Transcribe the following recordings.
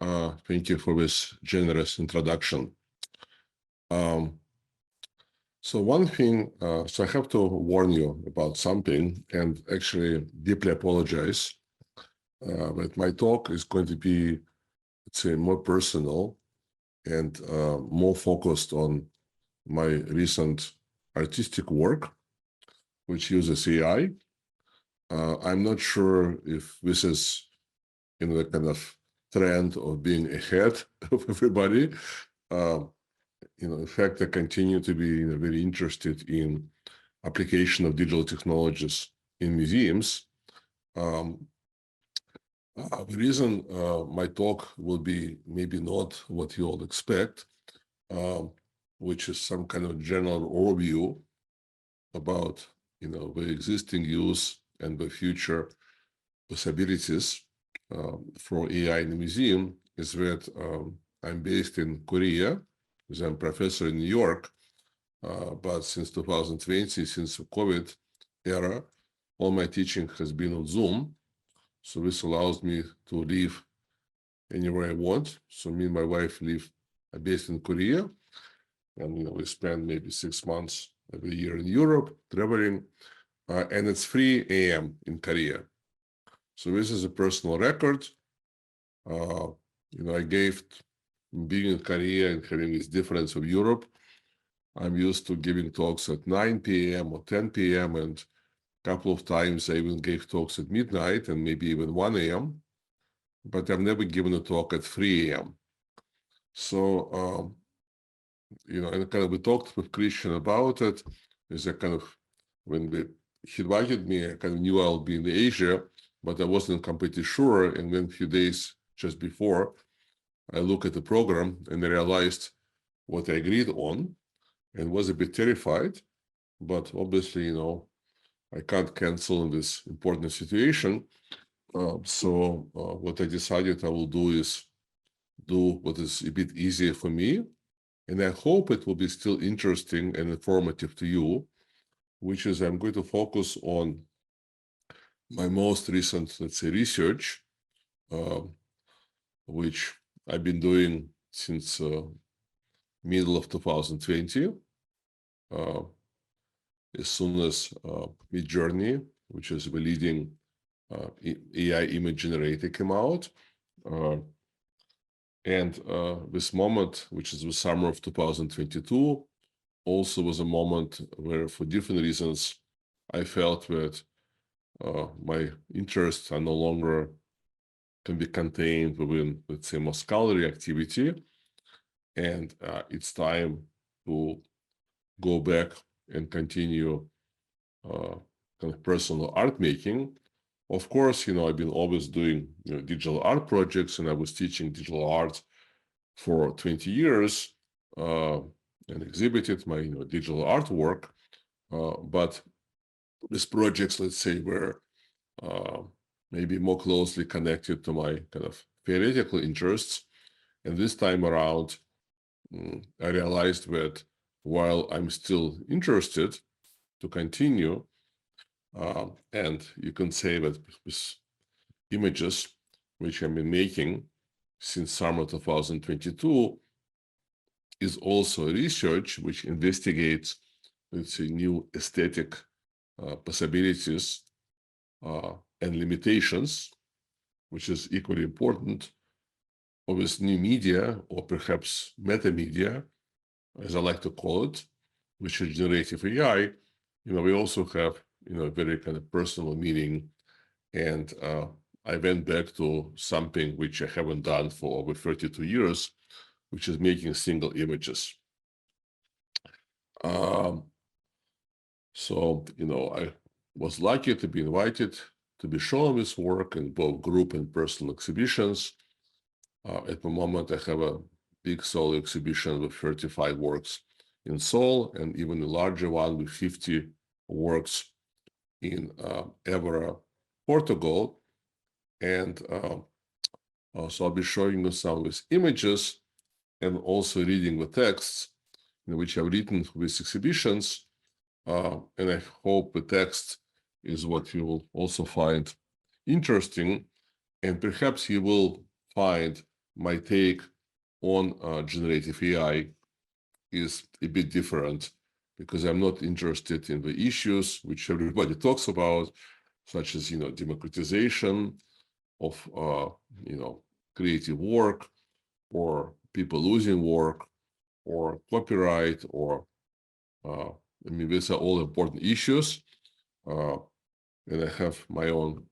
Thank you for this generous introduction. So one thing, so I have to warn you about something and actually deeply apologize that my talk is going to be, let's say, more personal and more focused on my recent artistic work, which uses AI. I'm not sure if this is in the kind of trend of being ahead of everybody. In fact, I continue to be very interested in application of digital technologies in museums. The reason my talk will be maybe not what you all expect, which is some kind of general overview about the existing use and the future possibilities for AI in the museum, is that I'm based in Korea, because I'm a professor in New York, but since 2020, since the COVID era, all my teaching has been on Zoom. So this allows me to live anywhere I want. So me and my wife live based in Korea, and we spend maybe 6 months every year in Europe traveling, and it's 3 a.m. in Korea. So this is a personal record. I gave, being in Korea and having this difference of Europe, I'm used to giving talks at 9 p.m. or 10 p.m. and a couple of times I even gave talks at midnight and maybe even 1 a.m. But I've never given a talk at 3 a.m. So, and kind of we talked with Christian about it. Is a kind of, when he invited me, I kind of knew I'll be in Asia, but I wasn't completely sure. And then a few days just before, I look at the program and I realized what I agreed on and was a bit terrified. But obviously, I can't cancel in this important situation. So what I decided I will do is do what is a bit easier for me. And I hope it will be still interesting and informative to you, which is I'm going to focus on my most recent, let's say, research, which I've been doing since middle of 2020. As soon as Midjourney, which is the leading AI image generator, came out. And this moment, which is the summer of 2022, also was a moment where, for different reasons, I felt that my interests are no longer can be contained within, let's say, more scholarly activity. And it's time to go back and continue kind of personal art making. Of course, I've been always doing digital art projects, and I was teaching digital art for 20 years and exhibited my digital artwork. But these projects, let's say, were maybe more closely connected to my kind of theoretical interests. And this time around, I realized that while I'm still interested to continue, and you can say that with images which I've been making since summer 2022 is also research which investigates, let's say, new aesthetic possibilities and limitations, which is equally important, of this new media, or perhaps metamedia, as I like to call it, which is generative AI. We also have a very kind of personal meaning, and I went back to something which I haven't done for over 32 years, which is making single images. So I was lucky to be invited to be shown this work in both group and personal exhibitions. At the moment, I have a big solo exhibition with 35 works in Seoul, and even a larger one with 50 works in Évora, Portugal. And so I'll be showing you some of these images and also reading the texts which I've written for these exhibitions. And I hope the text is what you will also find interesting. And perhaps you will find my take on generative AI is a bit different, because I'm not interested in the issues which everybody talks about, such as, democratization of, creative work, or people losing work, or copyright, or these are all important issues. And I have my own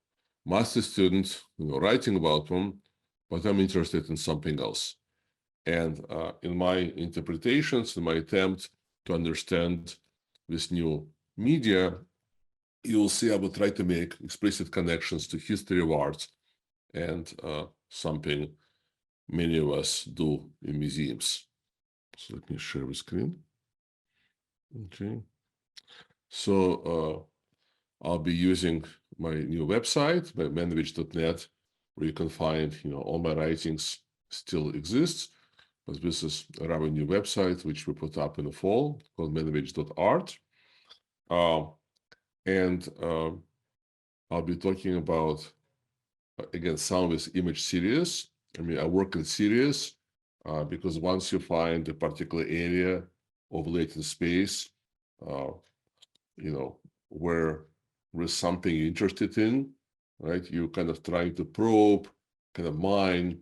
master students, writing about them, but I'm interested in something else. And in my interpretations, in my attempt to understand this new media, you will see I will try to make explicit connections to history of art, and something many of us do in museums. So let me share the screen. Okay. So I'll be using my new website, manovich.net, where you can find, all my writings still exists. But this is a rather new website, which we put up in the fall, called manovich.art. And I'll be talking about, again, some of this image series. I work in series because once you find a particular area of latent space, where there's something you're interested in, right? You kind of trying to probe, kind of mine,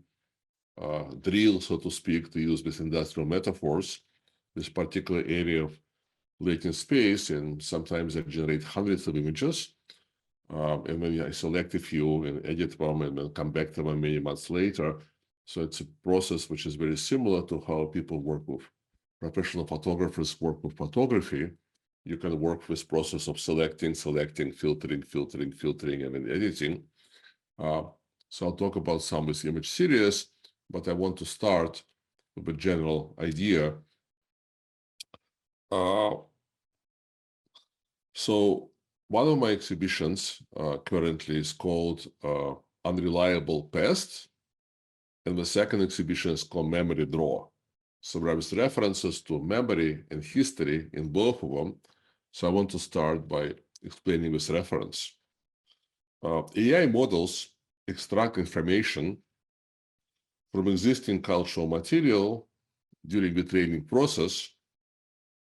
drill, so to speak, to use these industrial metaphors, this particular area of latent space, and sometimes I generate hundreds of images. And then I select a few and edit them and then come back to them many months later. So it's a process which is very similar to how people work with, professional photographers work with photography. You can work with process of selecting, filtering, and then editing. So I'll talk about some of this image series, but I want to start with a general idea. So one of my exhibitions currently is called Unreliable Past, and the second exhibition is called Memory Draw. So there is references to memory and history in both of them. So I want to start by explaining this reference. AI models extract information from existing cultural material during the training process,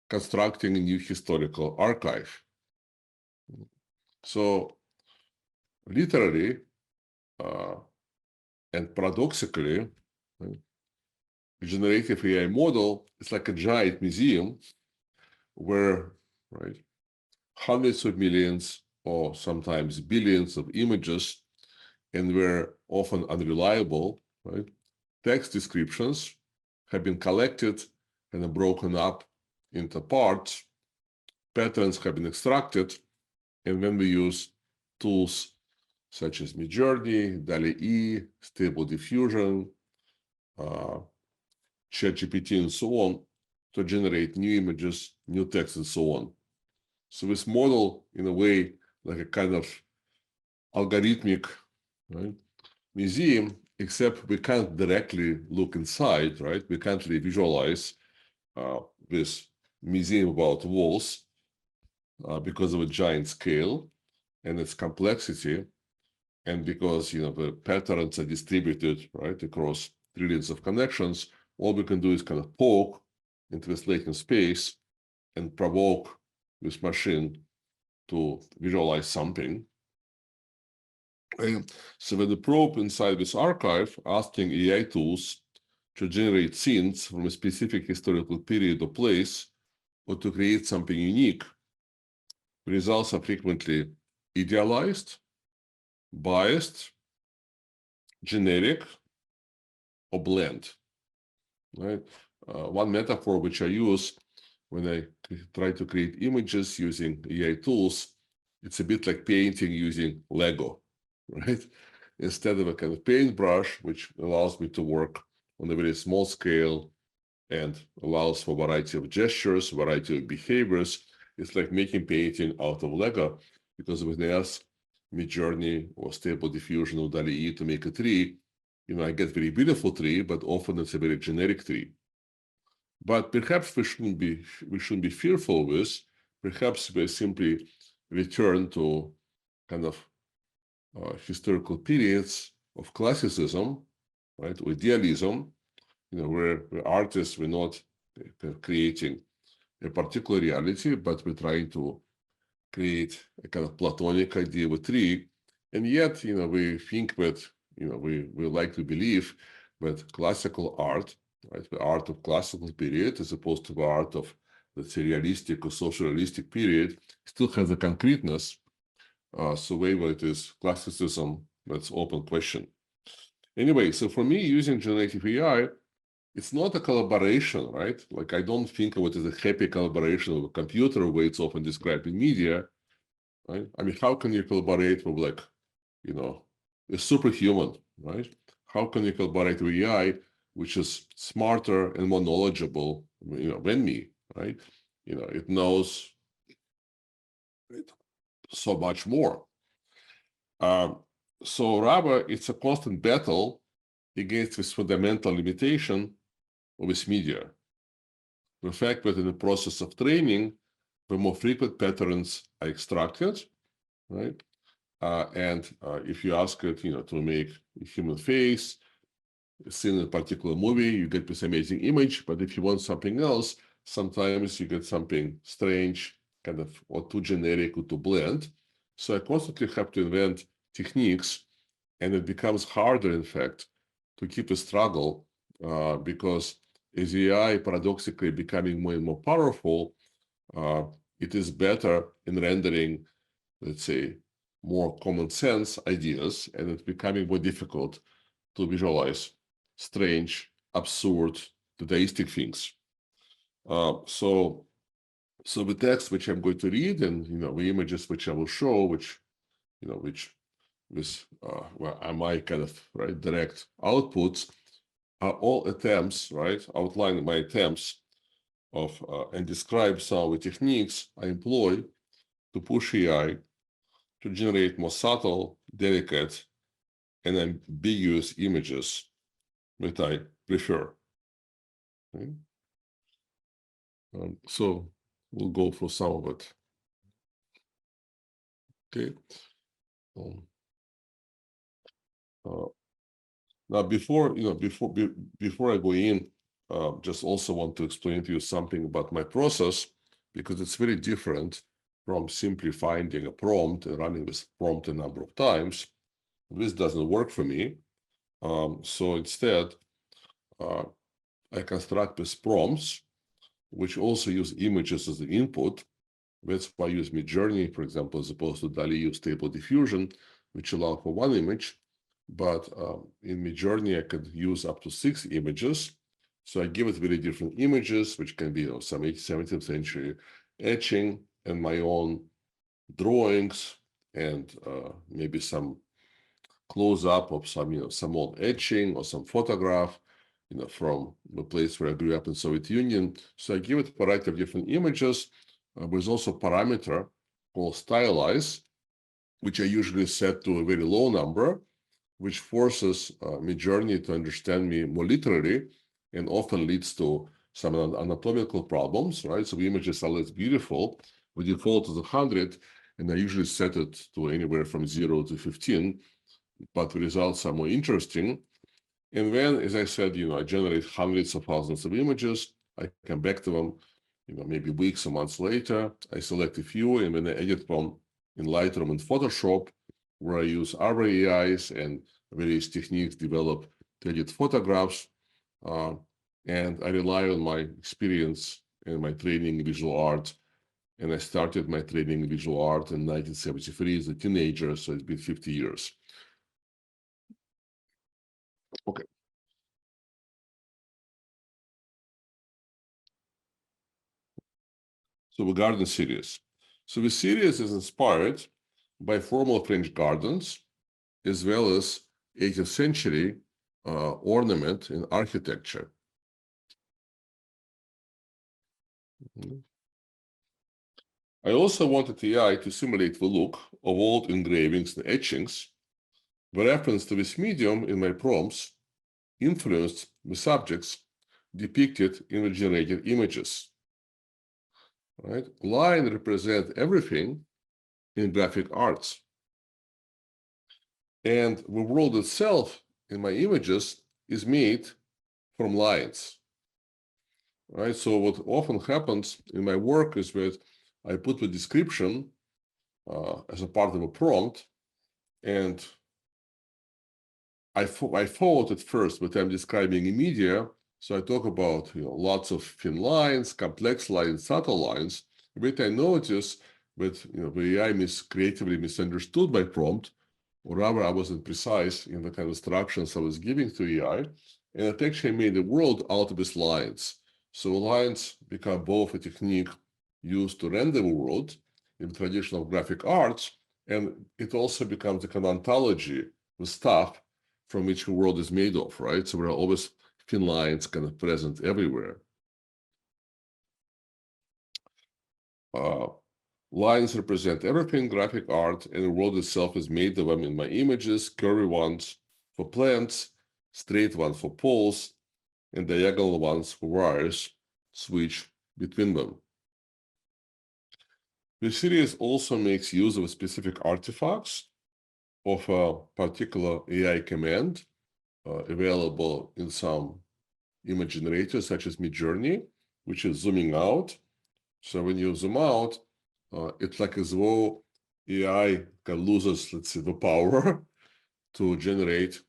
constructing a new historical archive. So literally and paradoxically, generative AI model is like a giant museum where, hundreds of millions or sometimes billions of images, and where often unreliable, text descriptions have been collected and are broken up into parts, patterns have been extracted, and when we use tools such as Midjourney, DALL-E, Stable Diffusion, ChatGPT, and so on, to generate new images, new text, and so on. So this model, in a way, like a kind of algorithmic museum, except we can't directly look inside, We can't really visualize this museum about walls because of a giant scale and its complexity, and because the patterns are distributed across trillions of connections. All we can do is kind of poke into this latent space and provoke this machine to visualize something. And so when the probe inside this archive, asking AI tools to generate scenes from a specific historical period or place, or to create something unique, the results are frequently idealized, biased, generic, or blend. One metaphor which I use when I try to create images using AI tools, it's a bit like painting using Lego, Instead of a kind of paintbrush, which allows me to work on a very small scale and allows for a variety of gestures, variety of behaviors, it's like making painting out of Lego, because when I ask Midjourney or Stable Diffusion or DALL-E to make a tree, I get very beautiful tree, but often it's a very generic tree. But perhaps we shouldn't be fearful of this. Perhaps we simply return to kind of historical periods of classicism, right? Or idealism, where artists were not creating a particular reality, but we're trying to create a kind of Platonic idea of a tree. And yet, we think that, we like to believe that classical art, right, the art of classical period, as opposed to the art of, let's say, realistic or social realistic period, still has a concreteness. So whether it is classicism, that's open question. Anyway, so for me, using generative AI, it's not a collaboration, right? Like, I don't think of it as a happy collaboration with a computer, the way it's often described in media, right? I mean, how can you collaborate with, like, a superhuman, right? How can you collaborate with AI, which is smarter and more knowledgeable, than me, right? It knows so much more. So rather, it's a constant battle against this fundamental limitation of this media. The fact that in the process of training, the more frequent patterns are extracted, right? And if you ask it, to make a human face, seen in a particular movie, you get this amazing image. But if you want something else, sometimes you get something strange, kind of, or too generic or too bland. So I constantly have to invent techniques, and it becomes harder, in fact, to keep a struggle because as AI paradoxically becoming more and more powerful, it is better in rendering, let's say, more common sense ideas, and it's becoming more difficult to visualize strange, absurd, deistic things. So the text which I'm going to read, and the images which I will show, which are my kind of direct outputs, are all attempts, outlining my attempts of and describe some of the techniques I employ to push AI to generate more subtle, delicate, and ambiguous images that I prefer. Okay? So we'll go for some of it. Okay. Now, before I go in, just also want to explain to you something about my process, because it's very different from simply finding a prompt and running this prompt a number of times. This doesn't work for me. So instead, I construct these prompts, which also use images as the input. That's why I use Midjourney, for example, as opposed to DALL-E use Stable Diffusion, which allow for one image. But in Midjourney, I could use up to 6 images. So I give it very different images, which can be some 17th century etching and my own drawings, and maybe some close-up of some old etching or some photograph, from the place where I grew up in Soviet Union. So I give it a variety of different images. There's also a parameter called stylize, which I usually set to a very low number, which forces Midjourney to understand me more literally, and often leads to some anatomical problems, right? So the images are less beautiful. The default is 100, and I usually set it to anywhere from 0 to 15, but the results are more interesting. And then, as I said, I generate hundreds of thousands of images. I come back to them, maybe weeks or months later. I select a few, and then I edit them in Lightroom and Photoshop, where I use other AIs and various techniques developed to edit photographs. And I rely on my experience and my training in visual art. And I started my training in visual art in 1973 as a teenager, so it's been 50 years. Okay. So the garden series. So the series is inspired by formal French gardens, as well as 18th century ornament and architecture. I also wanted AI to simulate the look of old engravings and etchings. The reference to this medium in my prompts influenced the subjects depicted in the generated images. Right? Line represent everything in graphic arts. And the world itself in my images is made from lines, right? So what often happens in my work is that I put the description as a part of a prompt, and I thought at first that I'm describing a media, so I talk about lots of thin lines, complex lines, subtle lines. But I notice that the AI creatively misunderstood my prompt, or rather I wasn't precise in the kind of instructions I was giving to AI, and it actually made the world out of these lines. So lines become both a technique used to render the world in traditional graphic arts, and it also becomes a kind of ontology with stuff from which the world is made of, right? So there are always thin lines kind of present everywhere. Lines represent everything graphic art, and the world itself is made of them in my images, curvy ones for plants, straight ones for poles, and diagonal ones for wires switch between them. The series also makes use of specific artifacts of a particular AI command available in some image generators, such as Midjourney, which is zooming out. So when you zoom out, it's like as though AI loses, let's say, the power to generate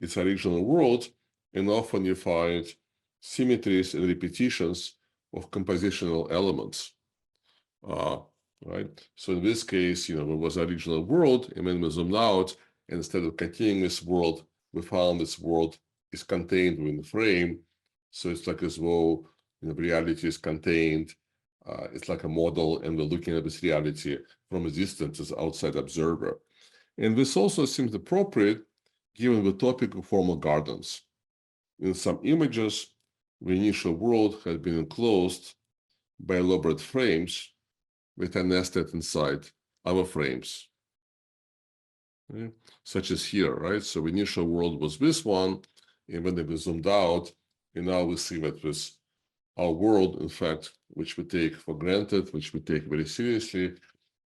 its original world, and often you find symmetries and repetitions of compositional elements. Right? So in this case, there was original world, and then we zoomed out, and instead of continuing this world, we found this world is contained within the frame. So it's like as though reality is contained. It's like a model, and we're looking at this reality from a distance as an outside observer. And this also seems appropriate given the topic of formal gardens. In some images, the initial world has been enclosed by elaborate frames that are nested inside other frames, okay? Such as here, right? So the initial world was this one, and when we zoomed out, and now we see that this our world, in fact, which we take for granted, which we take very seriously,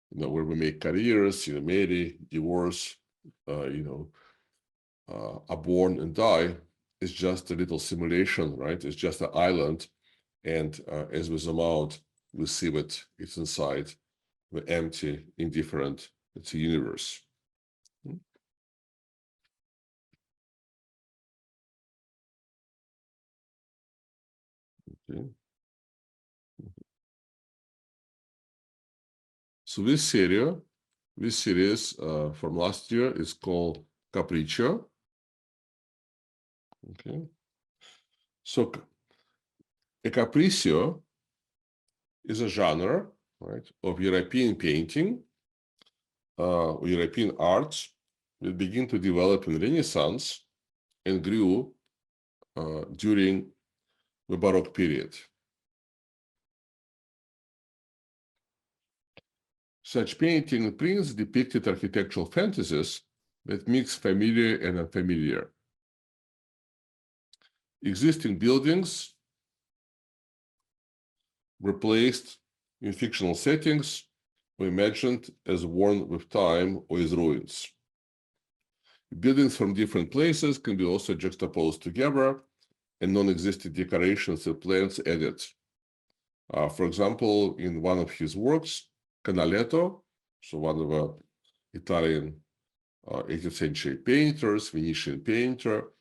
where we make careers, marry, divorce, are born and die, is just a little simulation, right? It's just an island, and as we zoom out, we see that it's inside the empty, indifferent, it's a universe. Okay. So this series from last year is called Capriccio. Okay. So a capriccio is a genre, right, of European painting, European arts that began to develop in Renaissance and grew during the Baroque period. Such painting prints depicted architectural fantasies that mix familiar and unfamiliar. Existing buildings were placed in fictional settings or imagined as worn with time or as ruins. Buildings from different places can be also juxtaposed together, and non-existent decorations and plants added. For example, in one of his works, Canaletto, so one of the Italian 18th century painters, Venetian painter,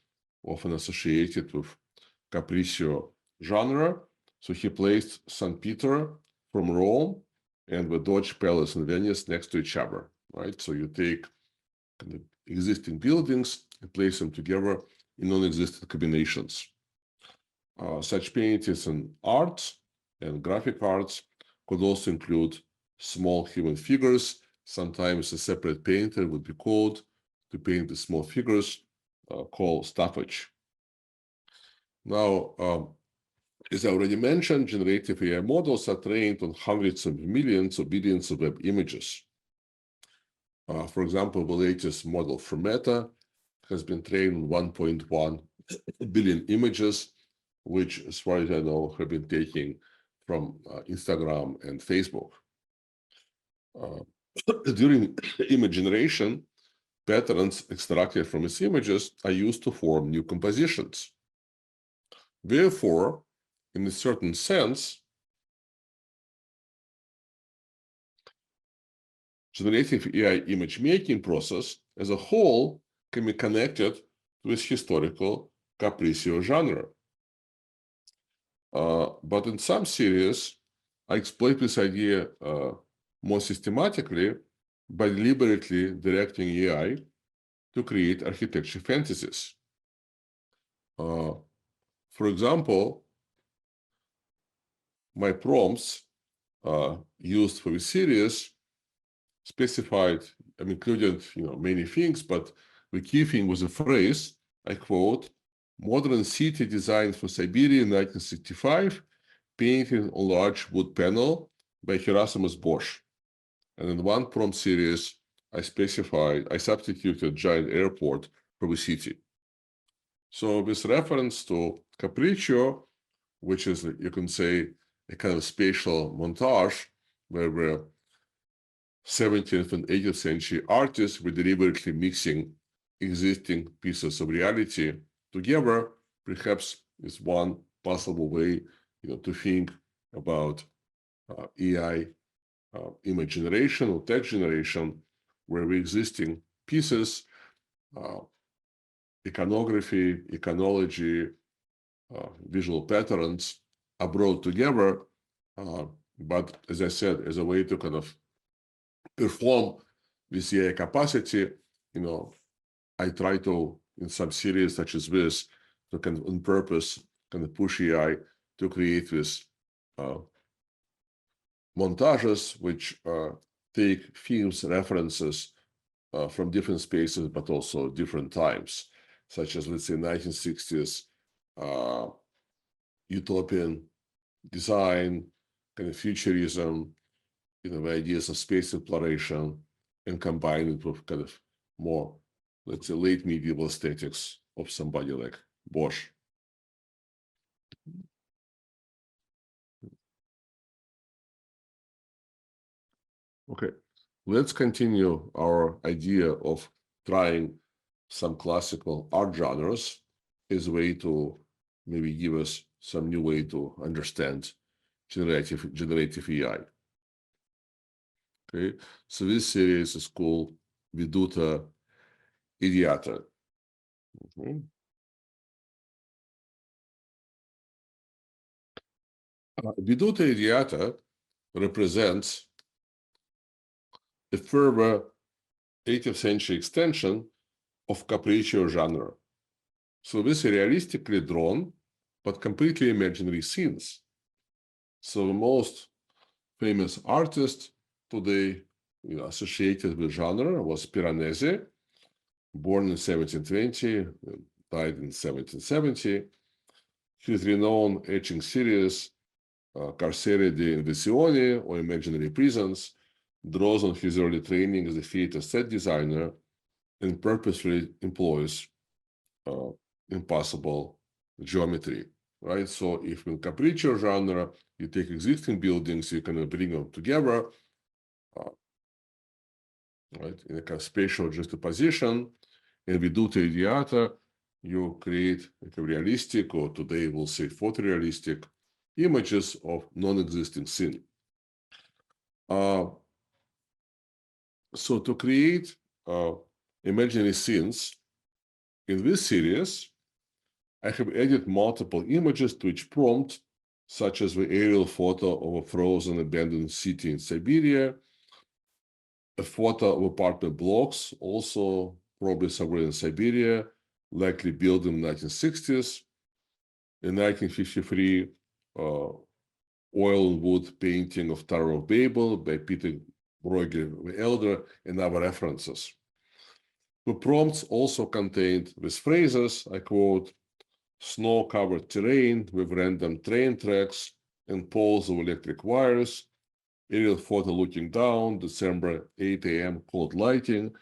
often associated with Capriccio genre. So he placed St. Peter from Rome and the Doge Palace in Venice next to each other, right? So you take kind of existing buildings and place them together in non-existent combinations. Such paintings in arts and graphic arts could also include small human figures. Sometimes a separate painter would be called to paint the small figures, called staffage. Now, as I already mentioned, generative AI models are trained on hundreds of millions or billions of web images. For example, the latest model from Meta has been trained on 1.1 billion images, which, as far as I know, have been taken from Instagram and Facebook. During image generation, patterns extracted from its images are used to form new compositions. Therefore, in a certain sense, generative AI image making process as a whole can be connected with historical capriccio genre. But in some series, I exploit this idea more systematically by deliberately directing AI to create architecture fantasies. For example, my prompts used for the series specified, included many things, but the key thing was a phrase, I quote, "Modern city designed for Siberia in 1965, painted on large wood panel by Hieronymus Bosch." And in one prompt series, I substituted giant airport for the city. So with reference to Capriccio, which is, you can say, a kind of spatial montage where the 17th and 18th century artists were deliberately mixing existing pieces of reality together, perhaps is one possible way to think about AI image generation or text generation, where the existing pieces, iconography, iconology, visual patterns are brought together, but as I said, as a way to kind of perform this AI capacity, I try to, in some series such as this, to kind of on purpose kind of push AI to create this montages which take themes, references from different spaces, but also different times, such as, let's say, 1960s utopian design, kind of futurism, the ideas of space exploration, and combine it with kind of more, let's say, late medieval aesthetics of somebody like Bosch. Okay, let's continue our idea of trying some classical art genres as a way to maybe give us some new way to understand generative AI. Okay, so this series is called Veduta Ideata. Veduta Ideata represents a further 18th century extension of Capriccio genre. So this is realistically drawn, but completely imaginary scenes. So the most famous artist today associated with genre was Piranesi, born in 1720, died in 1770. His renowned etching series, Carceri di Invasione, or Imaginary Prisons, draws on his early training as a theater set designer and purposefully employs impossible geometry, right? So if in Capriccio genre, you take existing buildings, you can bring them together, right, in a kind of spatial juxtaposition. In Veduta Ideata, you create like a realistic, or today we'll say photorealistic, images of non-existing scene. So to create imaginary scenes in this series, I have added multiple images to each prompt, such as the aerial photo of a frozen abandoned city in Siberia, a photo of apartment blocks, also probably somewhere in Siberia, likely built in the 1960s. In 1953, oil and wood painting of Tower of Babel by Peter Bruegel the Elder, and other references. The prompts also contained these phrases, I quote, "Snow-covered terrain with random train tracks and poles of electric wires, aerial photo looking down, December 8 a.m. cold lighting,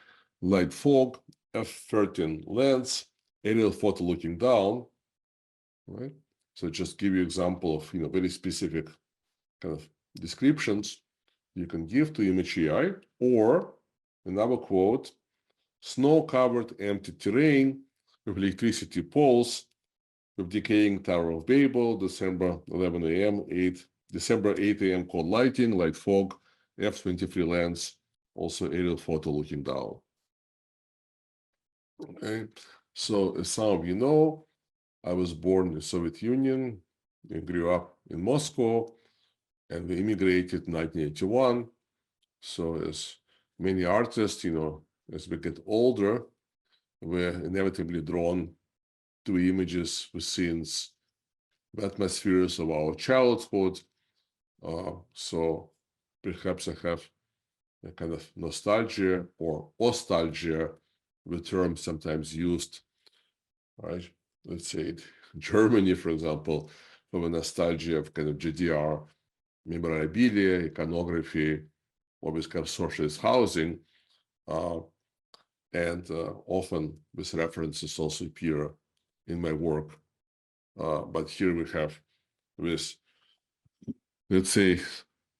light fog, F13 lens, aerial photo looking down," right? So just give you example of very specific kind of descriptions you can give to image AI, or another quote, snow-covered empty terrain with electricity poles, with decaying Tower of Babel, December 11 a.m., December 8 a.m. cold lighting, light fog, F-23 lens, also aerial photo looking down. Okay, so as some of you know, I was born in the Soviet Union and grew up in Moscow, and we immigrated in 1981. So as many artists, as we get older, we're inevitably drawn to images with scenes, the atmospheres of our childhood. So perhaps I have a kind of nostalgia or nostalgia, the term sometimes used, right? Let's say Germany, for example, for the nostalgia of kind of GDR memorabilia, iconography, or this kind of socialist housing. And often these references also appear in my work. But here we have this, let's say,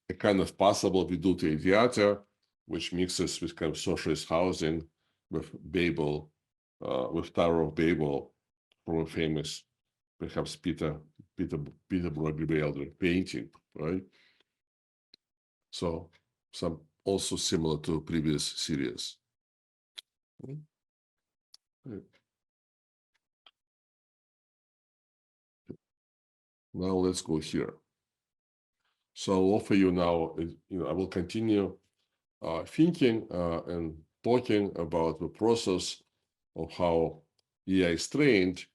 a kind of possible Vedute Idiota, which mixes with kind of socialist housing with Babel, with Tower of Babel, from a famous, perhaps Peter Bruegel painting, right? So some also similar to previous series. Now let's go here. So I'll offer you now, I will continue thinking and talking about the process of how AI is trained,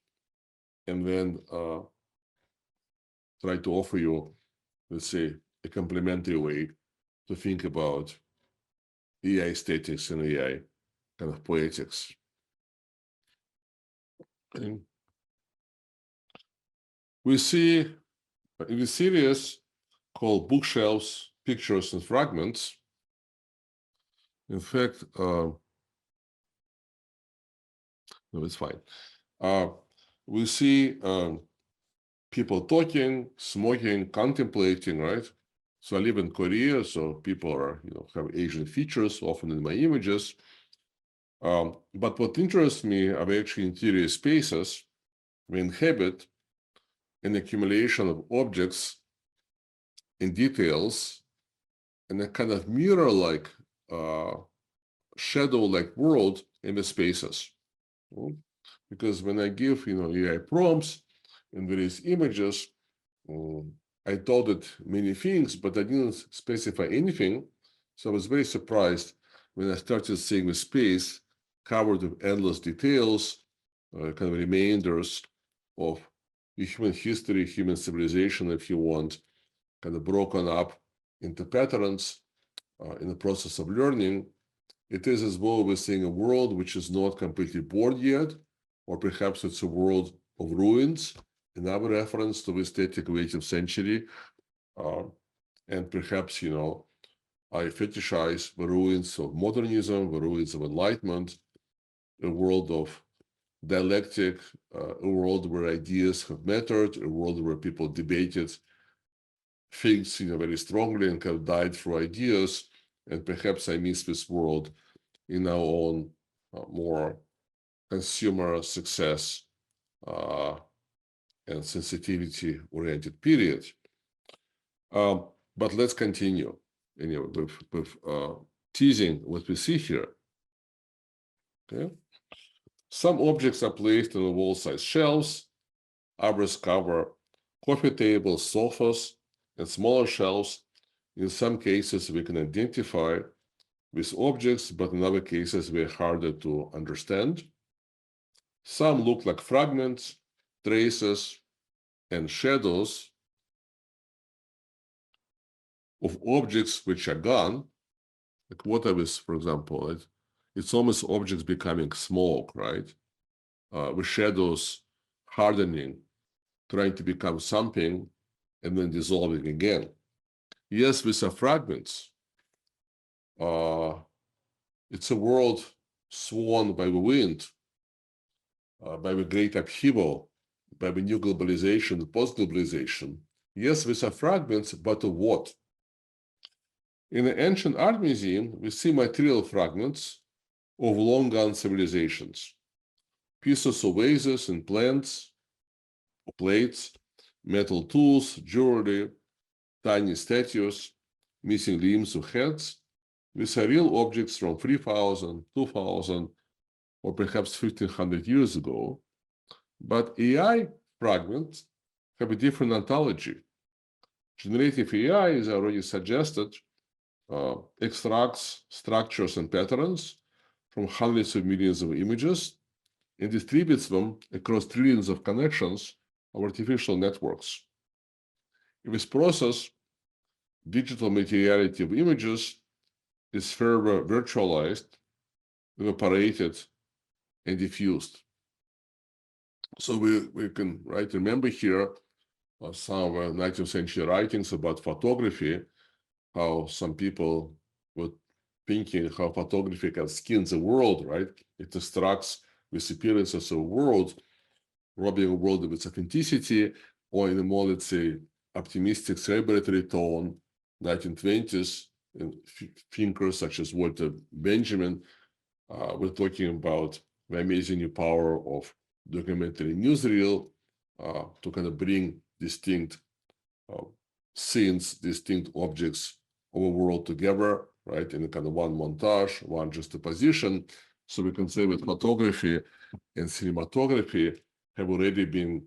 and then try to offer you, let's say, a complementary way to think about AI aesthetics and AI kind of poetics. And we see in the series called Bookshelves, Pictures, and Fragments, in fact, no, it's fine. We see people talking, smoking, contemplating, right? So I live in Korea, so people are, have Asian features, often in my images. But what interests me are actually interior spaces we inhabit, an accumulation of objects and details, and a kind of mirror-like, shadow-like world in the spaces. Because when I give, AI prompts and various images, I told it many things, but I didn't specify anything. So I was very surprised when I started seeing the space covered with endless details, kind of remainders of human history, human civilization, if you want, kind of broken up into patterns in the process of learning. It is as though we're seeing a world which is not completely born yet, or perhaps it's a world of ruins, another reference to the aesthetic of 18th century. And perhaps, I fetishize the ruins of modernism, the ruins of enlightenment, a world of dialectic, a world where ideas have mattered, a world where people debated things, very strongly and kind of died through ideas. And perhaps I miss this world in our own more consumer success and sensitivity-oriented period. But let's continue with teasing what we see here. Okay, some objects are placed on the wall-sized shelves. Others cover coffee tables, sofas, and smaller shelves. In some cases, we can identify with objects, but in other cases, they're harder to understand. Some look like fragments, traces, and shadows of objects which are gone. Like water is, for example, it's almost objects becoming smoke, right? With shadows hardening, trying to become something, and then dissolving again. Yes, these are fragments. It's a world sworn by the wind, by the great upheaval, by the new globalization, post-globalization. Yes, these are fragments, but of what? In the ancient art museum, we see material fragments of long-gone civilizations. Pieces of vases and plants, or plates, metal tools, jewelry, tiny statues, missing limbs or heads. These are real objects from 3,000, 2,000, or perhaps 1,500 years ago. But AI fragments have a different ontology. Generative AI, as I already suggested, extracts structures and patterns from hundreds of millions of images and distributes them across trillions of connections of artificial networks. In this process, digital materiality of images is further virtualized, evaporated, and diffused. So we can remember here some 19th century writings about photography, how some people were thinking how photography can skin the world, right? It extracts with appearances of the world, robbing the world of its authenticity, or in a more, let's say, optimistic celebratory tone, 1920s, and thinkers such as Walter Benjamin were talking about the amazing new power of documentary newsreel to kind of bring distinct scenes, distinct objects of a world together, right, in a kind of one montage, one juxtaposition. So we can say that photography and cinematography have already been,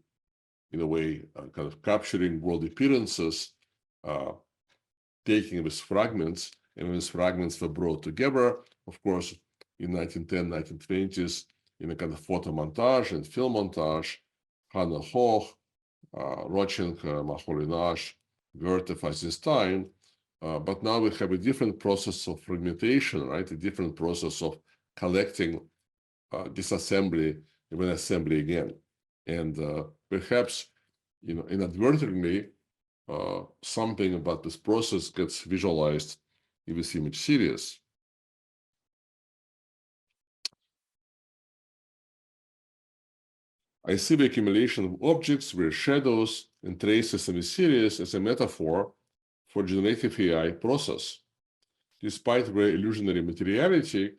in a way, kind of capturing world appearances, taking these fragments, and these fragments were brought together, of course, in 1910, 1920s, in a kind of photo montage and film montage. Hannah Hoch, Rodchenko, Maholy-Nagy, Werther, Eisenstein. But now we have a different process of fragmentation, right? A different process of collecting, disassembly, and then assembly again. And perhaps, inadvertently, something about this process gets visualized in this image series. I see the accumulation of objects where shadows and traces in the series as a metaphor for generative AI process. Despite their illusionary materiality,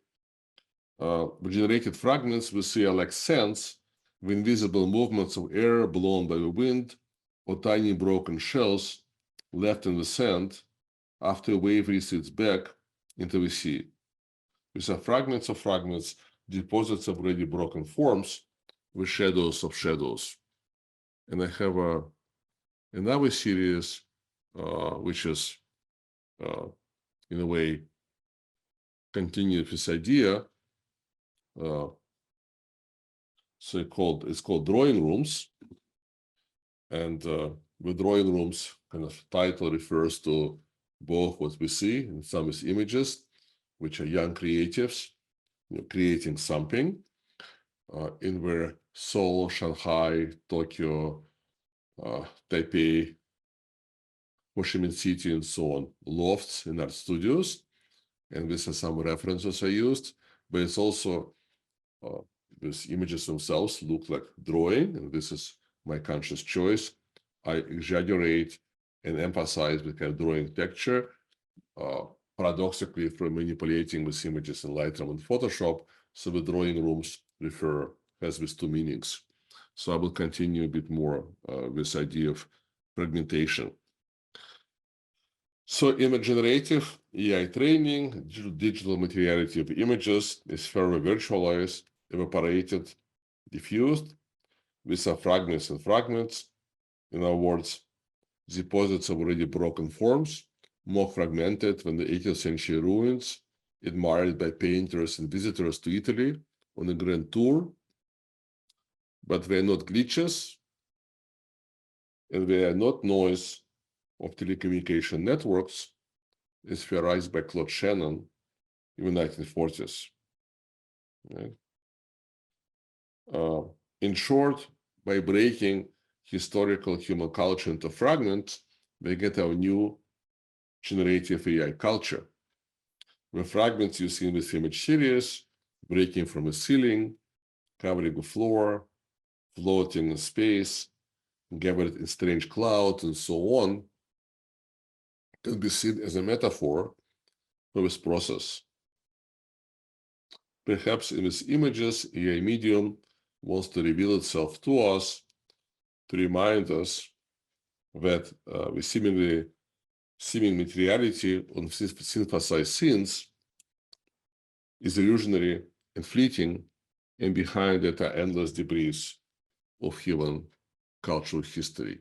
the generated fragments we see are like scents, the invisible movements of air blown by the wind, or tiny broken shells left in the sand after a wave recedes back into the sea. These are fragments of fragments, deposits of already broken forms, with shadows of shadows. And I have another series, which is, in a way, continued this idea. So it's called Drawing Rooms. And the drawing rooms kind of title refers to both what we see in some of these images, which are young creatives, creating something in where Seoul, Shanghai, Tokyo, Taipei, Ho Chi Minh City, and so on, lofts and art studios. And this is some references I used, but it's also these images themselves look like drawing, and this is my conscious choice. I exaggerate and emphasize the kind of drawing texture, paradoxically through manipulating these images in Lightroom and Photoshop. So the drawing rooms has these two meanings. So I will continue a bit more this idea of fragmentation. So image generative AI training, digital materiality of images is further virtualized, evaporated, diffused with some fragments and fragments. In other words, deposits of already broken forms, more fragmented than the 18th century ruins, admired by painters and visitors to Italy on a grand tour. But they are not glitches, and they are not noise of telecommunication networks, as theorized by Claude Shannon in the 1940s. Right? In short, by breaking historical human culture into fragments, we get our new generative AI culture. The fragments you see in this image series, breaking from a ceiling, covering the floor, floating in space, gathered in strange clouds, and so on, can be seen as a metaphor for this process. perhaps in these images, AI medium wants to reveal itself to us to remind us that the seeming materiality of synthesized scenes is illusionary and fleeting, and behind it are endless debris of human cultural history.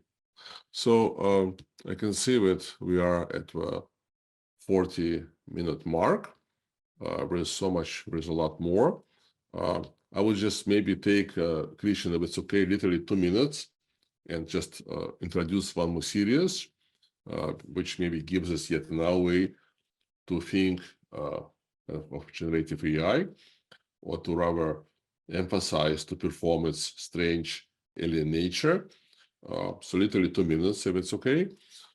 So I can see that we are at the 40-minute mark. There's a lot more. I would just maybe take, Christian, if it's okay, literally 2 minutes and just introduce one more series, which maybe gives us yet another way to think of generative AI, or to rather emphasize to perform its strange alien nature. So literally 2 minutes, if it's okay.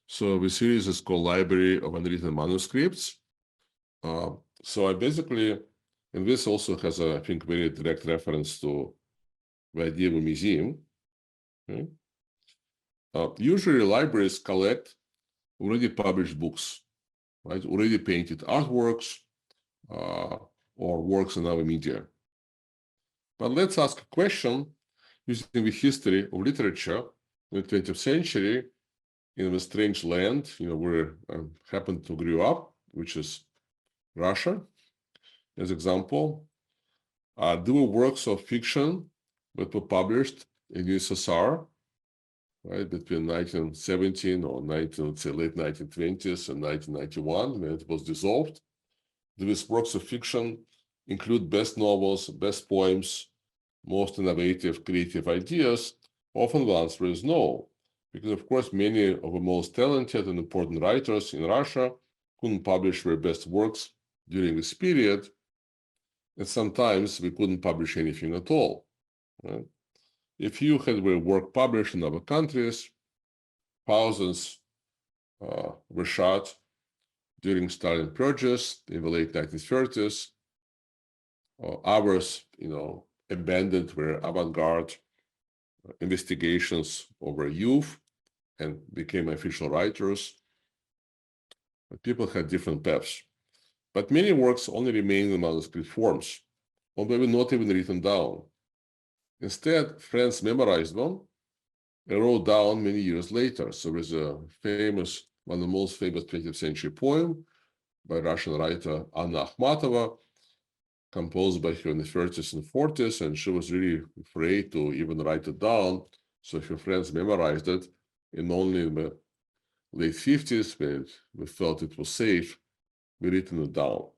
So the series is called Library of Unwritten Manuscripts. So I basically, and this also has a, I think, very direct reference to the idea of a museum. Okay? Usually libraries collect already published books, right? Already painted artworks or works in other media. But let's ask a question using the history of literature in the 20th century in a strange land, where I happened to grow up, which is Russia. As example, there were works of fiction that were published in USSR, right, between 1917 or late 1920s and 1991, when it was dissolved. These works of fiction include best novels, best poems, most innovative, creative ideas. Often the answer is no, because of course many of the most talented and important writers in Russia couldn't publish their best works during this period, and sometimes we couldn't publish anything at all. Right? If you had their work published in other countries, thousands were shot during Stalin purges in the late 1930s. Others, abandoned their avant-garde investigations over youth and became official writers. People had different paths. But many works only remain in manuscript forms, or maybe not even written down. Instead, friends memorized them and wrote down many years later. So there's a famous, one of the most famous 20th century poem by Russian writer Anna Akhmatova, composed by her in the 30s and 40s, and she was really afraid to even write it down. So her friends memorized it, and only in the late 50s, when we felt it was safe, we written it down.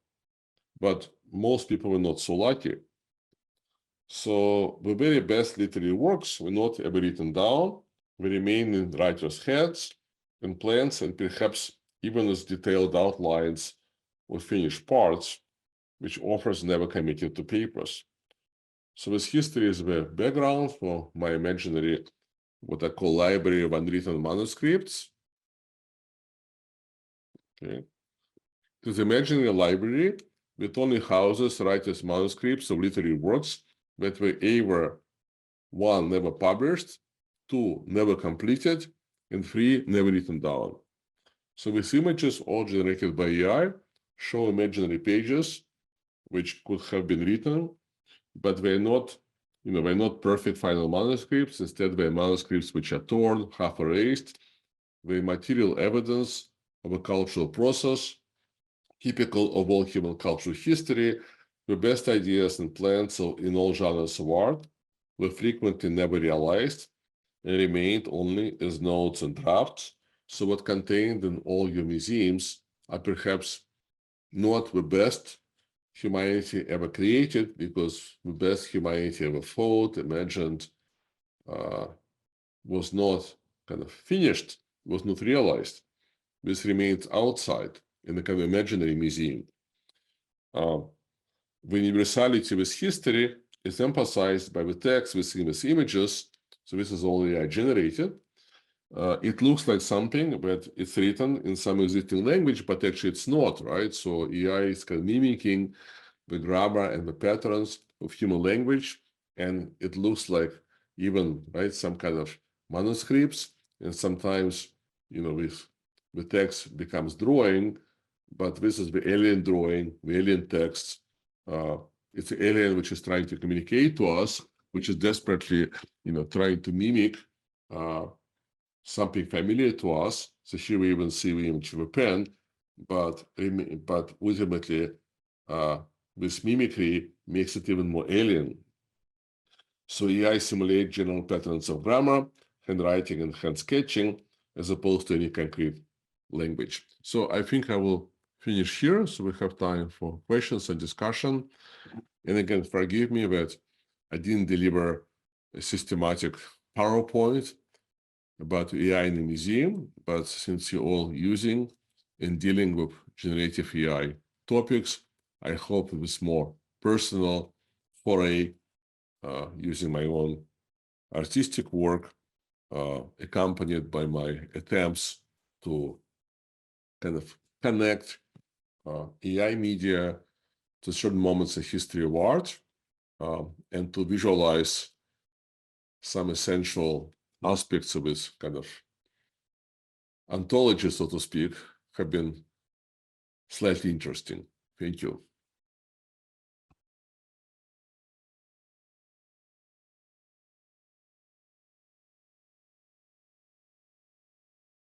But most people were not so lucky. So the very best literary works were not ever written down. They remain in writers' heads and plans, and perhaps even as detailed outlines or finished parts, which authors never committed to papers. So this history is the background for my imaginary, what I call library of unwritten manuscripts. Okay. This imaginary library that only houses writers' manuscripts of literary works that were either 1, never published, 2, never completed, and 3, never written down. So these images, all generated by AI, show imaginary pages which could have been written, but they're not, they're not perfect final manuscripts. Instead, they're manuscripts which are torn, half erased. They're material evidence of a cultural process, typical of all human cultural history. The best ideas and plans in all genres of art were frequently never realized and remained only as notes and drafts. So what contained in all your museums are perhaps not the best humanity ever created, because the best humanity ever thought, imagined, was not kind of finished, was not realized. This remains outside in the kind of imaginary museum. The universality of this history is emphasized by the text within these images. So this is all AI generated. It looks like something, but it's written in some existing language, but actually it's not, right? So AI is kind of mimicking the grammar and the patterns of human language, and it looks like even, right, some kind of manuscripts, and sometimes, with the text becomes drawing, but this is the alien drawing, the alien text it's an alien which is trying to communicate to us, which is desperately, trying to mimic something familiar to us. So here we even see the image of a pen, but ultimately, this mimicry makes it even more alien. So AI simulates general patterns of grammar, handwriting, and hand sketching, as opposed to any concrete language. So I think I will finish here, so we have time for questions and discussion. And again, forgive me that I didn't deliver a systematic PowerPoint about AI in the museum, but since you're all using and dealing with generative AI topics, I hope it was more personal foray using my own artistic work, accompanied by my attempts to kind of connect AI media to certain moments in history of art, and to visualize some essential aspects of this kind of ontology, so to speak, have been slightly interesting. Thank you.